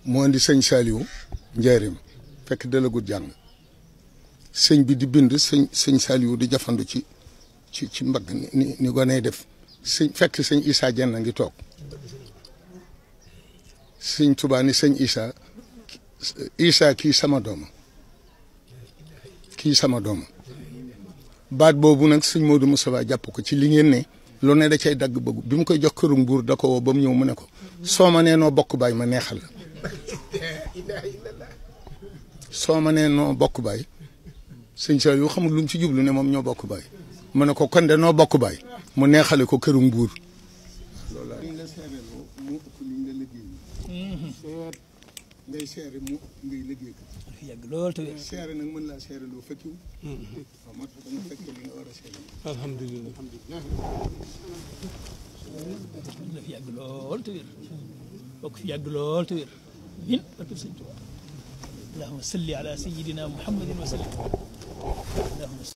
moo indi sëñ Saliou njaareem fekk dalagut jàng sëñ bi di bind sëñ Saliou di jafandu ci mbagg ni goney def fekk sëñ Issa Dieng ngi toog sëñ Tuubaa ni sëñ Issa kii sama dooma baat boobu nag sëñ Modou Moustapha jàpp ko ci li ngeen ne lu ne da cay dagg bëgg bi mu koy jox këru Mbuur da ko woo ba mu ñëw mu ne ko soo ma nee noo bokk baay ma neexal la soo ma nee noo bokk baay sëñ Saliou xamul lu mu ci jublu ne moom ñoo bokk baay mu ne ko kon de noo bokk baay mu neexale ko këru Mbuur loolu liñ la seereloo mu ëpp liñ la liggéey ngay seere mu ngay liggéey ko yàgg lool te seere nag mën laa seereloo fekkiw waaw moo tax danga fekk li nga war a seere alhamdulilah fi yàgg lool te wér bokk fi yàgg lool te wér min barke sëñ Tuubaa allahumma salli ala sayyidina muhammadin wa sallim